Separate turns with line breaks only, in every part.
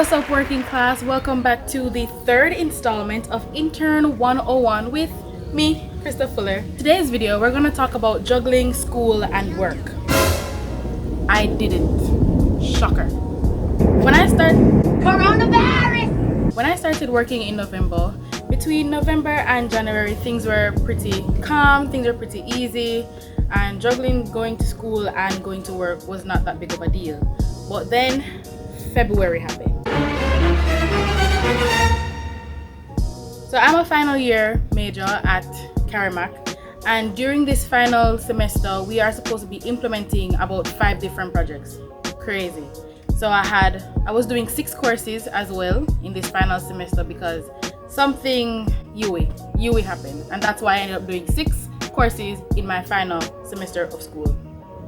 what's up, working class? Welcome back to the third installment of Intern 101 with me, Krista Fuller. Today's video, we're going to talk about juggling school and work. I didn't. Shocker. When I started working in November, between November and January, things were pretty calm, things were pretty easy, and juggling going to school and going to work was not that big of a deal. But then February happened. So I'm a final year major at Carrimac, and during this final semester we are supposed to be implementing about 5 different projects. Crazy. So I was doing 6 courses as well in this final semester because something bwoii happened, and that's why I ended up doing 6 courses in my final semester of school.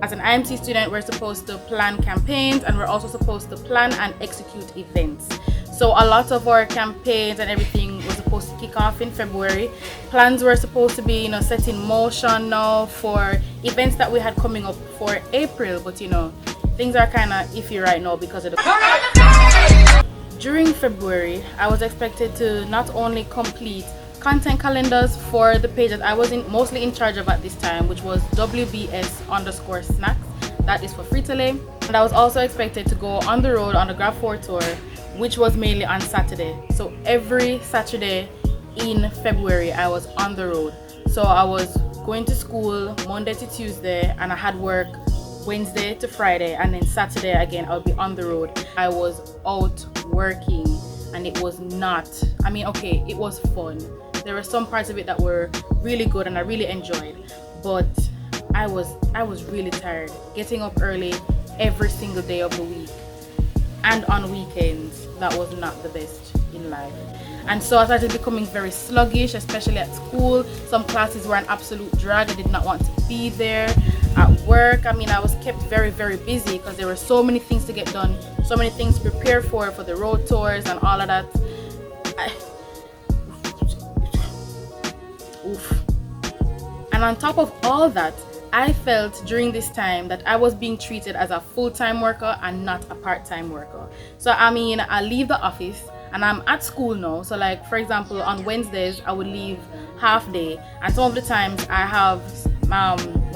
As an IMT student, we're supposed to plan campaigns, and we're also supposed to plan and execute events. So a lot of our campaigns and everything was supposed to kick off in February. Plans were supposed to be, set in motion now for events that we had coming up for April, but things are kind of iffy right now because of the During February, I was expected to not only complete content calendars for the page that I was mostly in charge of at this time, which was WBS_snacks, that is for Frito-Lay, and I was also expected to go on the road on the Grab 4 tour, which was mainly on Saturday. So every Saturday in February I was on the road. So I was going to school Monday to Tuesday, and I had work Wednesday to Friday, and then Saturday again I would be on the road. I was out working, and it was not, it was fun. There were some parts of it that were really good and I really enjoyed, but I was really tired. Getting up early every single day of the week and on weekends, that was not the best in life. And so I started becoming very sluggish, especially at school. Some classes were an absolute drag. I did not want to be there. At work, I was kept very, very busy because there were so many things to get done, so many things to prepare for the road tours and all of that. And on top of all that, I felt during this time that I was being treated as a full-time worker and not a part-time worker. So I leave the office and I'm at school now. So like, for example, on Wednesdays I would leave half day, and some of the times I have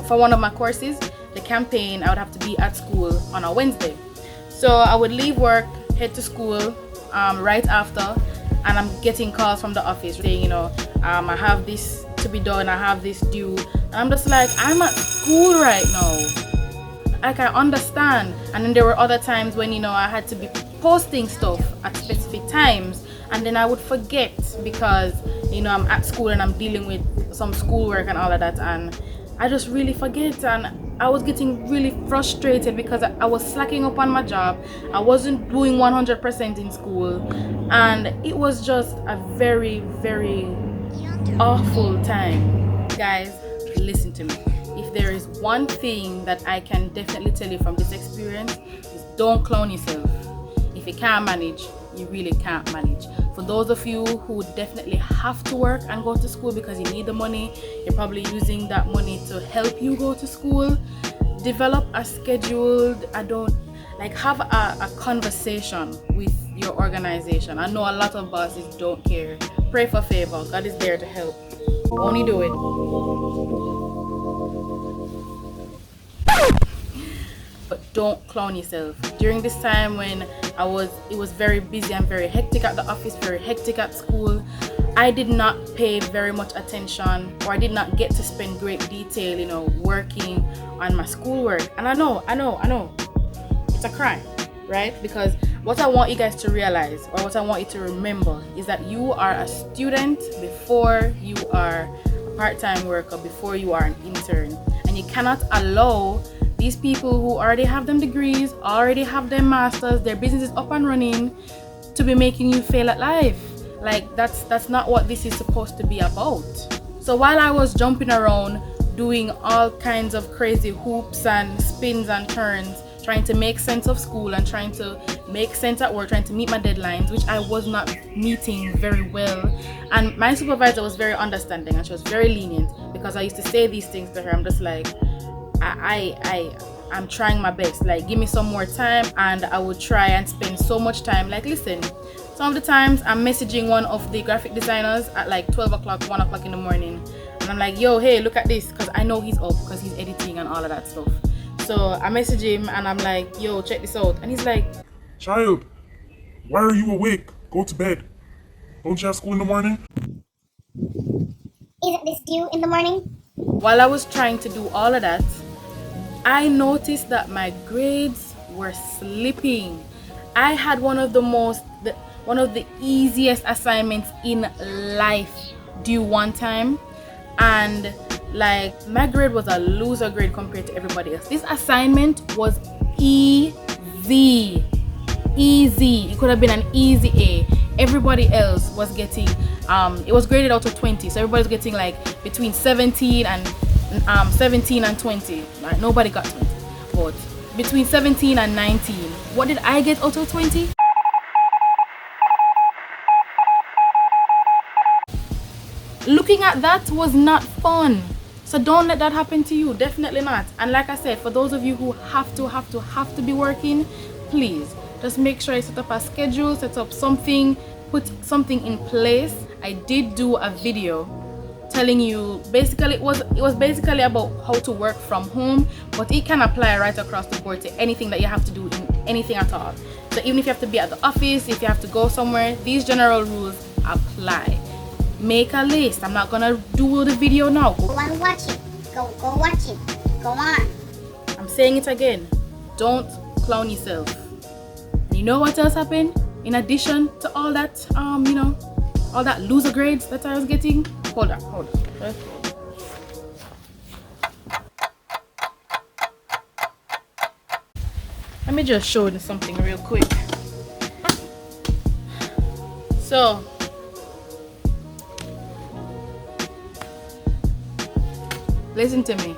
for one of my courses, the campaign, I would have to be at school on a Wednesday. So I would leave work, head to school right after, and I'm getting calls from the office saying, I have this to be done, I have this due, and I'm just like, I'm at school right now. Like, I understand. And then there were other times when I had to be posting stuff at specific times, and then I would forget because I'm at school and I'm dealing with some schoolwork and all of that, and I just really forget, and I was getting really frustrated because I was slacking up on my job. I wasn't doing 100% in school, and it was just a very, very awful time. Guys, listen to me. If there is one thing that I can definitely tell you from this experience, is don't clone yourself. If you can't manage, you really can't manage. For those of you who definitely have to work and go to school because you need the money, you're probably using that money to help you go to school, develop a scheduled, have a conversation with your organization. I know a lot of bosses don't care. Pray for favor. God is there to help. Only do it. But don't clone yourself. During this time when it was very busy and very hectic at the office, very hectic at school, I did not pay very much attention, or I did not get to spend great detail, working on my schoolwork. And I know, it's a crime, right? Because what I want you guys to realize, or what I want you to remember, is that you are a student before you are a part-time worker, before you are an intern. And you cannot allow these people who already have them degrees, already have their masters, their business is up and running, to be making you fail at life. Like, that's not what this is supposed to be about. So while I was jumping around doing all kinds of crazy hoops and spins and turns, trying to make sense of school and trying to make sense at work, trying to meet my deadlines, which I was not meeting very well. And my supervisor was very understanding, and she was very lenient because I used to say these things to her. I'm just like, I'm trying my best. Like, give me some more time, and I would try and spend so much time. Like, listen, some of the times I'm messaging one of the graphic designers at like 12 o'clock, 1 o'clock in the morning, and I'm like, yo, hey, look at this, because I know he's up because he's editing and all of that stuff. So I message him and I'm like, yo, check this out. And he's like,
Child, why are you awake? Go to bed. Don't you have school in the morning?
Isn't this due in the morning?
while I was trying to do all of that, I noticed that my grades were slipping. I had one of the easiest assignments in life due one time, and like my grade was a loser grade compared to everybody else. This assignment was easy. It could have been an easy A. Everybody else was getting it was graded out of 20, so everybody's getting like between 17 and 20. Like, nobody got 20, but between 17 and 19. What did I get out of 20? Looking at that was not fun. So don't let that happen to you. Definitely not. And like I said, for those of you who have to be working, please just make sure you set up a schedule, set up something, put something in place. I did do a video telling you, basically it was basically about how to work from home, but it can apply right across the board to anything that you have to do in anything at all. So even if you have to be at the office, if you have to go somewhere, these general rules apply. Make a list. I'm not gonna do the video now.
Go and watch it. Go watch it. Go on.
I'm saying it again. Don't clown yourself. And you know what else happened? In addition to all that, all that loser grades that I was getting. Hold on. Okay. Let me just show you something real quick. So, listen to me.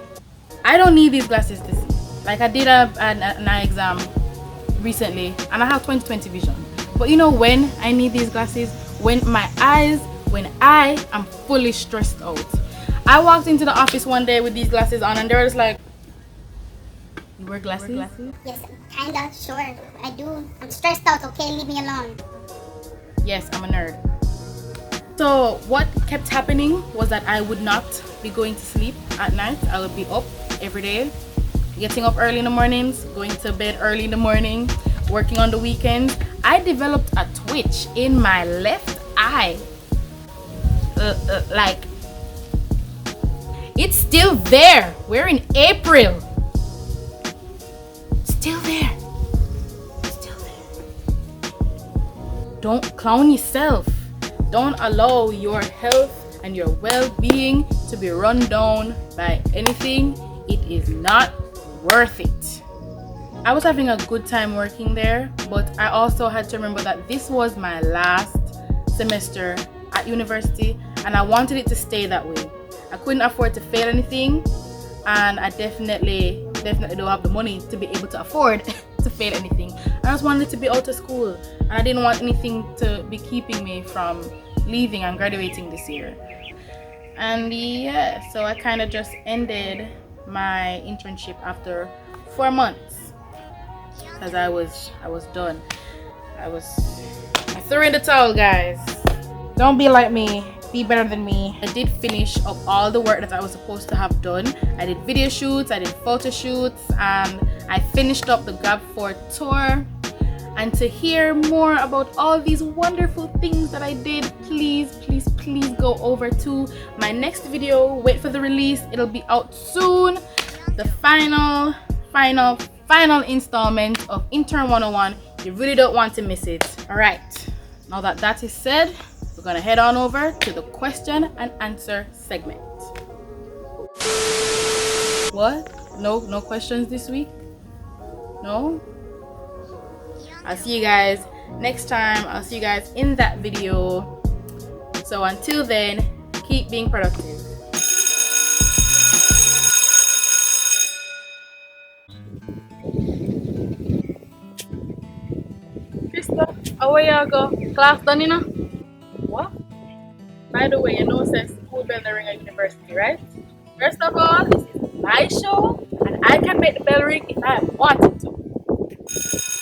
I don't need these glasses to see. Like, I did an eye exam recently and I have 20/20 vision. But you know when I need these glasses? When I am fully stressed out. I walked into the office one day with these glasses on and they were just like, you wear glasses?
Yes, kinda, sure. I do. I'm stressed out, okay? Leave me alone.
Yes, I'm a nerd. So what kept happening was that I would not be going to sleep at night. I would be up every day, getting up early in the mornings, going to bed early in the morning, working on the weekends. I developed a twitch in my left eye. Like, it's still there. We're in April. Still there. Don't clown yourself. Don't allow your health and your well-being to be run down by anything. It is not worth it. I was having a good time working there, but I also had to remember that this was my last semester at university and I wanted it to stay that way. I couldn't afford to fail anything, and I definitely don't have the money to be able to afford to fail anything. I just wanted to be out of school and I didn't want anything to be keeping me from leaving and graduating this year. And yeah, so I kind of just ended my internship after 4 months because I was done. I threw in the towel, guys. Don't be like me, be better than me. I did finish up all the work that I was supposed to have done. I did video shoots, I did photo shoots, and I finished up the Grab 4 tour. And to hear more about all these wonderful things that I did, please go over to my next video. Wait for the release. It'll be out soon. The final installment of Intern 101. You really don't want to miss it. All right, now that is said, we're gonna head on over to the question and answer segment. What? No questions this week? No? I'll see you guys next time. I'll see you guys in that video. So until then, keep being productive. Krista, away you go. Class done, you know? What? By the way, you know, it says school bell the ring at university, right? First of all, this is my show and I can make the bell ring if I wanted to.